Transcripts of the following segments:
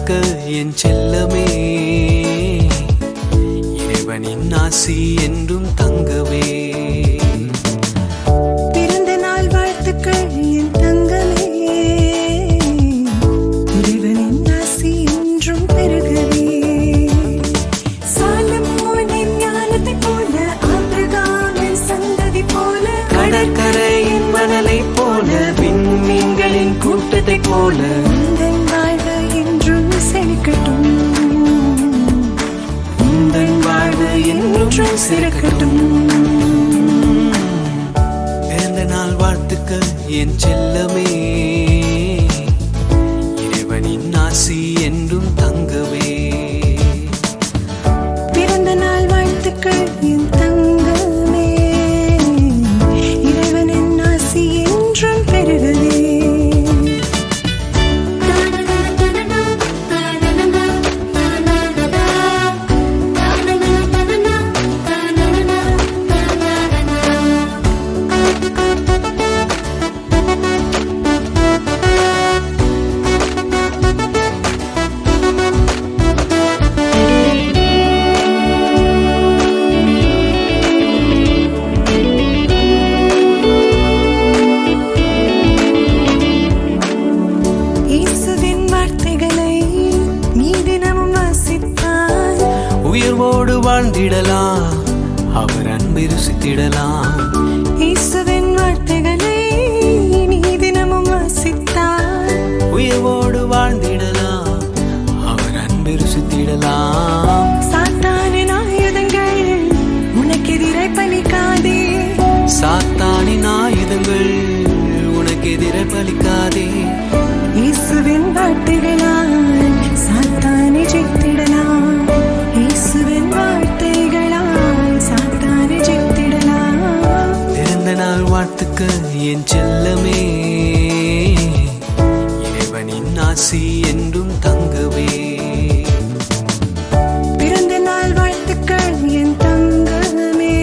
வாழ்த்துக்க என் செல்லமே, இறைவனின் ஆசி என்றும் தங்கவே. பிறந்த நாள் வாழ்த்துக்கள் என் தங்கமே, இறைவனின் ஆசி என்றும் பெருகவே. சாலமோனின் ஞானத்தை போல, ஆபிரகாமின் சந்ததி போல, கடற்கரையின் மணலை போல, விண்மீன்களின் கூட்டத்தை போல, உந்தன் வாழ்வு என்றும் செழிக்கட்டும், உந்தன் வாழ்வு என்றும் சிறக்கட்டும். பிறந்த நாள் வாழ்த்துக்கள் என் செல்லமே, இறைவனின் ஆசி என்றும் தங்கவே. பிறந்த நாள் வாழ்த்துக்கள் என் தங்கமே, இறைவனின் ஆசி என்றும் பெருகவே. இயேசுவின் வார்த்தைகளை நீ தினமும் வாசித்தால் உயர்வோடு வாழ்ந்திடலாம், அவர் அன்பை ருசித்திடலாம். இயேசுவின் வார்த்தைகளை நீ தினமும் வாசித்தால் உயர்வோடு வாழ்ந்திடலாம், அவர் அன்பை ருசித்திடலாம். சாத்தானின் ஆயுதங்கள் உனக்கெதிரே பலிக்காதே, சாத்தானின் ஆயுதங்கள் உனக்கெதிரே பலிக்காதே. இயேசுவின் வார்த்தைகளால் சாத்தானை ஜெயித்திடலாம், இயேசுவின் வார்த்தைகளால் சாத்தானை ஜெயித்திடலாம். பிறந்த நாள் வாழ்த்துக்க என் செல்லமே, இறைவனின் ஆசி என்றும் தங்கவே. பிறந்த நாள் வாழ்த்துக்கள் என் தங்கமே,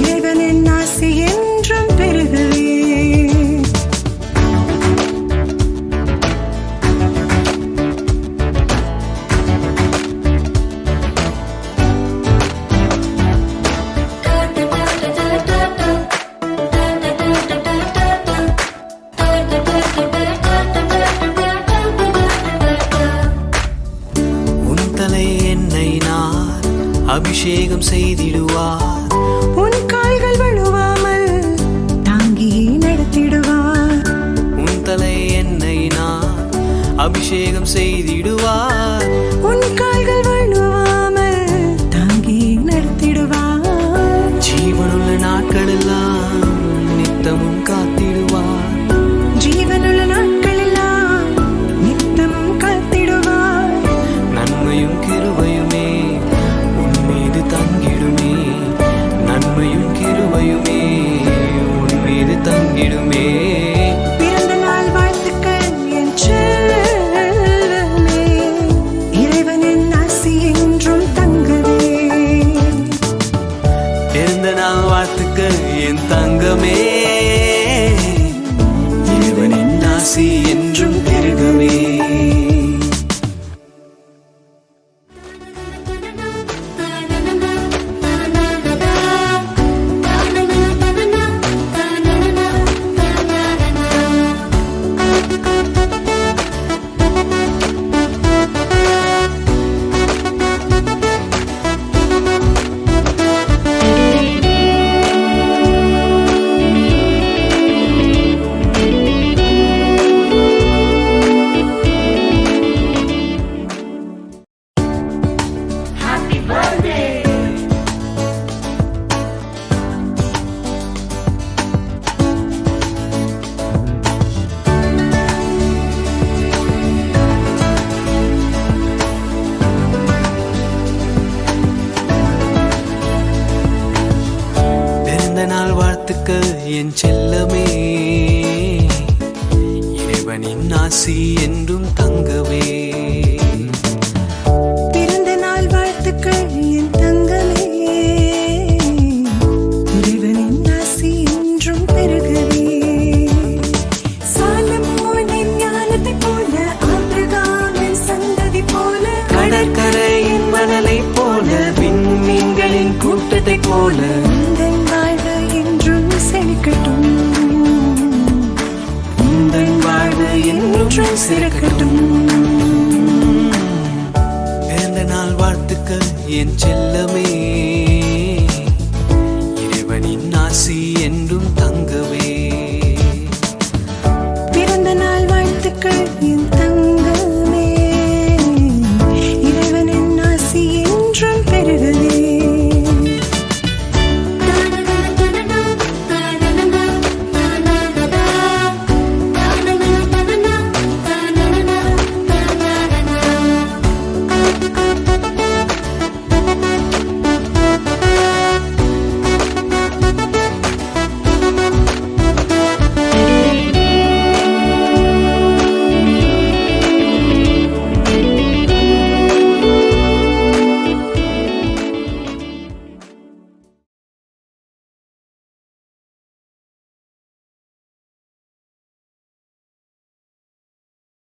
இறைவனின் ஆசி என்றும் பெருகவே. உன் தலை எண்ணெயினார் அபிஷேகம் செய்திடுவார், உன் கால்கள் வழுவாமல் தாங்கி நடத்திடுவார், உன் தலை எண்ணெயினார் அபிஷேகம் செய்திடுவார். உன் கால்கள் வழுவாமல் தாங்கி நடத்திடுவார். ஜீவனுள்ள நாட்களெல்லாம் நித்தமும் காத்திடுவார், ஜீவனுள்ள நாட்களெல்லாம் நித்தமும் காத்திடுவார். நன்மையும் கிருபையுமே உன் மீது தங்கிடுமே, நன்மையும் கிருபையுமே உன் மீது தங்கிடுமே. பிறந்த நாள் வாழ்த்துக்கள் என் செல்லமே, இறைவனின் ஆசி என்றும் தங்கவே. பிறந்த நாள் வாழ்த்துக்க என் தங்கமே, இறைவனின் ஆசி என்றும் பெருகவே. வாழ்த்துக்க என் செல்லமே, இறைவனின் ஆசி என்றும் தங்கவே. பிறந்த நாள் வாழ்த்துக்கள் என் தங்கமே, இறைவனின் ஆசி என்றும் பெருகவே. சாலமோனின் ஞானத்தைப் போல, ஆபிரகாம் சிறக்கட்டும். பிறந்த நாள் வாழ்த்துக்கள் என் செல்லமே, இறைவனின் ஆசி என்றும் தங்க